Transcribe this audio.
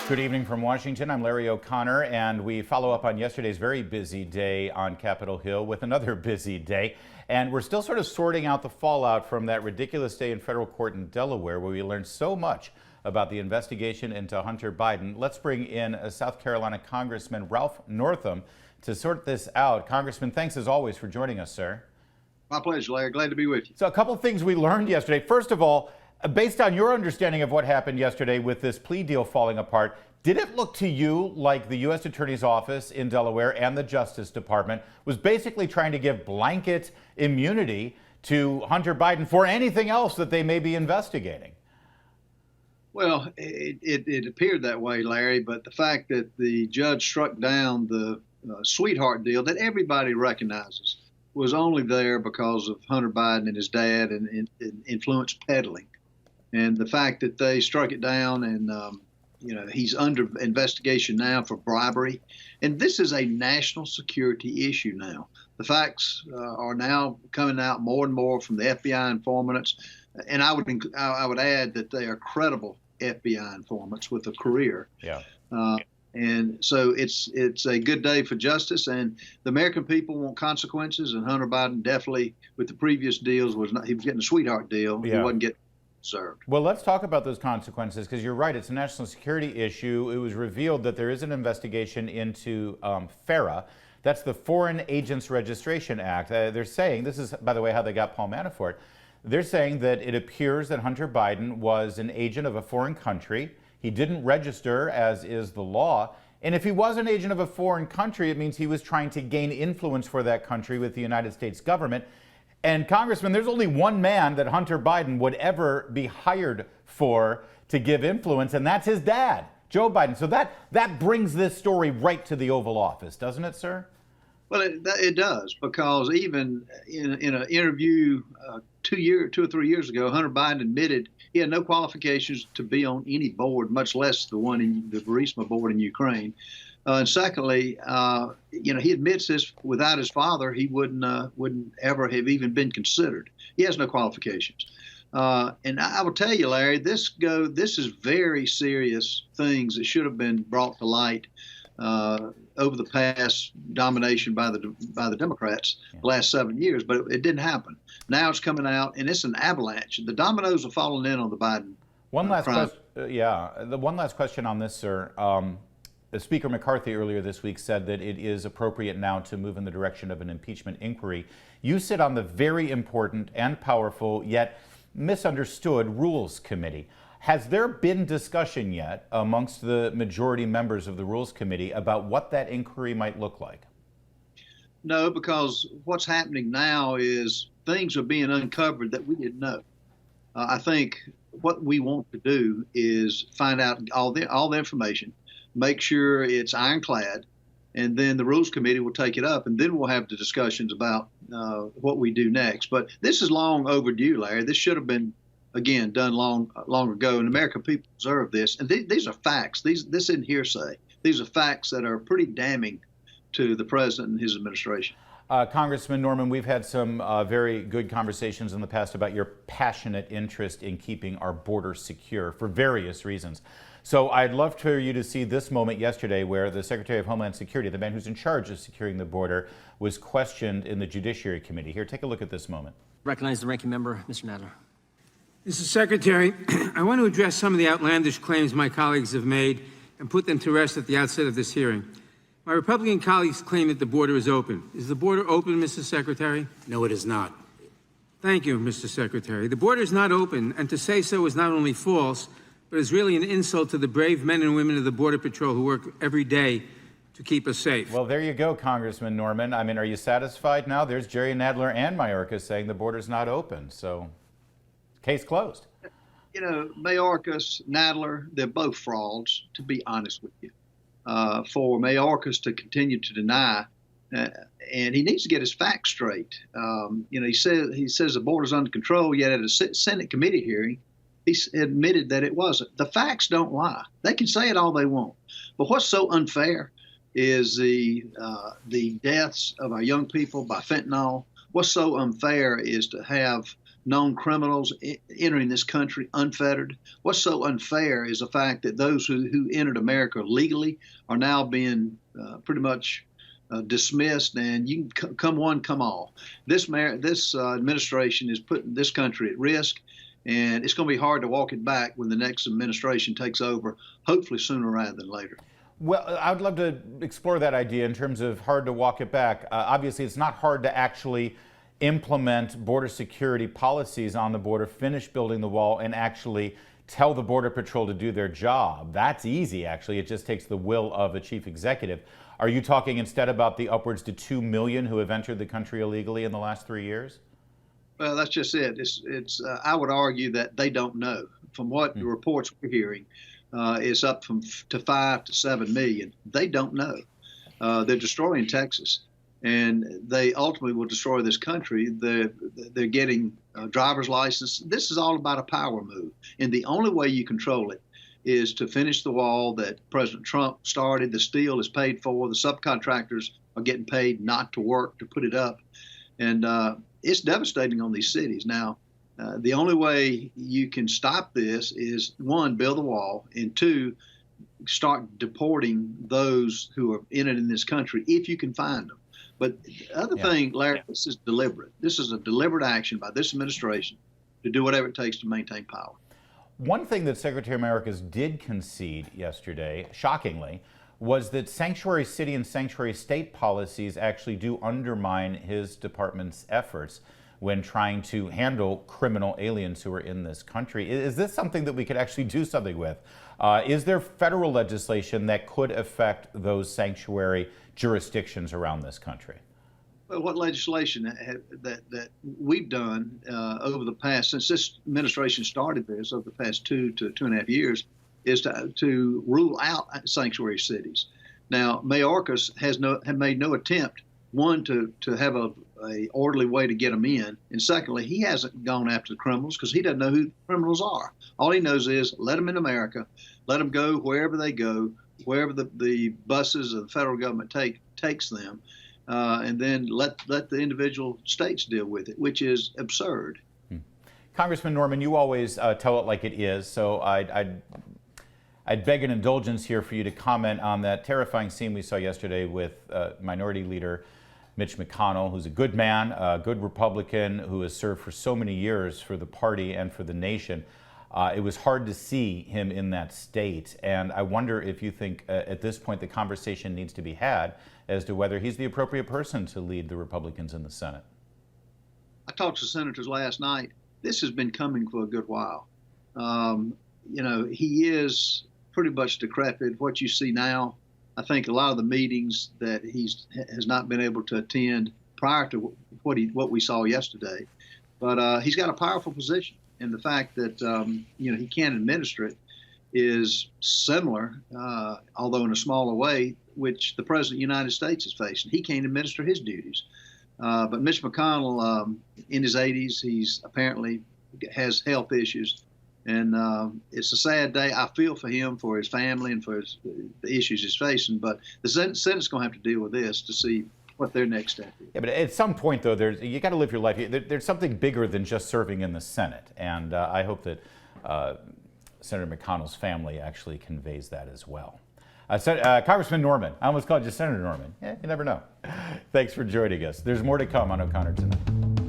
Good evening from Washington. I'm Larry O'Connor, and we follow up on yesterday's very busy day on Capitol Hill with another busy day. And we're still sort of sorting out the fallout from that ridiculous day in federal court in Delaware, where we learned so much about the investigation into Hunter Biden. Let's bring in South Carolina Congressman Ralph Northam to sort this out. Congressman, thanks as always for joining us, sir. My pleasure, Larry. Glad to be with you. So a couple of things we learned yesterday. First of all, based on your understanding of what happened yesterday with this plea deal falling apart, did it look to you like the U.S. Attorney's Office in Delaware and the Justice Department was basically trying to give blanket immunity to Hunter Biden for anything else that they may be investigating? Well, it appeared that way, Larry, but the fact that the judge struck down the sweetheart deal that everybody recognizes was only there because of Hunter Biden and his dad and influence peddling. And the fact that they struck it down and, he's under investigation now for bribery. And this is a national security issue now. The facts are now coming out more and more from the FBI informants. And I would add that they are credible FBI informants with a career. Yeah. And so it's a good day for justice, and the American people want consequences. And Hunter Biden definitely, with the previous deals, he was getting a sweetheart deal. Yeah. He wasn't getting served. Well, let's talk about those consequences, because you're right. It's a national security issue. It was revealed that there is an investigation into FARA. That's the Foreign Agents Registration Act. They're saying, this is, by the way, how they got Paul Manafort. They're saying that it appears that Hunter Biden was an agent of a foreign country. He didn't register, as is the law. And if he was an agent of a foreign country, it means he was trying to gain influence for that country with the United States government. And Congressman, there's only one man that Hunter Biden would ever be hired for to give influence, and that's his dad, Joe Biden. So that brings this story right to the Oval Office, doesn't it, sir? Well, it does, because even in an interview 2 or 3 years ago, Hunter Biden admitted he had no qualifications to be on any board, much less the one in the Burisma board in Ukraine. And secondly, he admits this: without his father, he wouldn't ever have even been considered. He has no qualifications. And I will tell you, Larry, this is very serious things that should have been brought to light over the past domination by the Democrats the last 7 years, but it didn't happen. Now it's coming out, and it's an avalanche. The dominoes are falling in on the Biden. One last question. The one last question on this, sir. Speaker McCarthy earlier this week said that it is appropriate now to move in the direction of an impeachment inquiry. You sit on the very important and powerful yet misunderstood Rules Committee. Has there been discussion yet amongst the majority members of the Rules Committee about what that inquiry might look like? No, because what's happening now is things are being uncovered that we didn't know. I think what we want to do is find out all the information, make sure it's ironclad, and then the Rules Committee will take it up, and then we'll have the discussions about what we do next. But this is long overdue, Larry. This should have been, again, done long ago, and American people deserve this. And these are facts. This isn't hearsay. These are facts that are pretty damning to the president and his administration. Congressman Norman, we've had some very good conversations in the past about your passionate interest in keeping our border secure for various reasons. So I'd love for you to see this moment yesterday where the Secretary of Homeland Security, the man who's in charge of securing the border, was questioned in the Judiciary Committee. Here, take a look at this moment. Recognize the ranking member, Mr. Nadler. Mr. Secretary, I want to address some of the outlandish claims my colleagues have made and put them to rest at the outset of this hearing. My Republican colleagues claim that the border is open. Is the border open, Mr. Secretary? No, it is not. Thank you, Mr. Secretary. The border is not open, and to say so is not only false, but is really an insult to the brave men and women of the Border Patrol who work every day to keep us safe. Well, there you go, Congressman Norman. I mean, are you satisfied now? There's Jerry Nadler and Mayorkas saying the border's not open, so case closed. You know, Mayorkas, Nadler, they're both frauds, to be honest with you. For Mayorkas to continue to deny, and he needs to get his facts straight. He says the border's under control, yet at a Senate committee hearing, he admitted that it wasn't. The facts don't lie. They can say it all they want. But what's so unfair is the deaths of our young people by fentanyl. What's so unfair is to have known criminals entering this country unfettered. What's so unfair is the fact that those who entered America legally are now being pretty much dismissed, and you can come one, come all. This administration is putting this country at risk, and it's going to be hard to walk it back when the next administration takes over, hopefully sooner rather than later. Well, I would love to explore that idea in terms of hard to walk it back. Obviously, it's not hard to actually implement border security policies on the border, finish building the wall, and actually tell the Border Patrol to do their job. That's easy, actually. It just takes the will of a chief executive. Are you talking instead about the upwards to 2 million who have entered the country illegally in the last 3 years? Well, that's just it. I would argue that they don't know. From what the reports we're hearing, it's up to 5 to 7 million. They don't know. They're destroying Texas, and they ultimately will destroy this country. They're getting driver's license. This is all about a power move, and the only way you control it is to finish the wall that President Trump started. The steel is paid for. The subcontractors are getting paid not to work to put it up, and it's devastating on these cities. Now, the only way you can stop this is, one, build the wall, and two, start deporting those who are in it in this country if you can find them. But the other thing, Larry, this is deliberate. This is a deliberate action by this administration to do whatever it takes to maintain power. One thing that Secretary Mayorkas did concede yesterday, shockingly, was that sanctuary city and sanctuary state policies actually do undermine his department's efforts when trying to handle criminal aliens who are in this country. Is this something that we could actually do something with? Is there federal legislation that could affect those sanctuary jurisdictions around this country? Well, what legislation that we've done over the past, since this administration started this over the past 2 to 2.5 years, is to rule out sanctuary cities. Now, Mayorkas has made no attempt, one, to have a orderly way to get them in, and secondly, he hasn't gone after the criminals because he doesn't know who the criminals are. All he knows is let them in America, let them go wherever they go, wherever the buses of the federal government takes them, and then let the individual states deal with it, which is absurd. Congressman Norman, you always tell it like it is, so I'd beg an indulgence here for you to comment on that terrifying scene we saw yesterday with Minority Leader Mitch McConnell, who's a good man, a good Republican who has served for so many years for the party and for the nation. It was hard to see him in that state, and I wonder if you think at this point the conversation needs to be had as to whether he's the appropriate person to lead the Republicans in the Senate. I talked to senators last night. This has been coming for a good while. He is pretty much decrepit. What you see now, I think a lot of the meetings that has not been able to attend prior to what we saw yesterday, but he's got a powerful position, and the fact that he can't administer it is similar, although in a smaller way, which the President of the United States is facing. He can't administer his duties. But Mitch McConnell, in his 80s, he's apparently has health issues. And it's a sad day. I feel for him, for his family, and for the issues he's facing. But the Senate's going to have to deal with this to see what their next step is. Yeah, but at some point, though, you got to live your life. There's something bigger than just serving in the Senate. And I hope that Senator McConnell's family actually conveys that as well. Congressman Norman. I almost called you Senator Norman. Yeah, you never know. Thanks for joining us. There's more to come on O'Connor Tonight.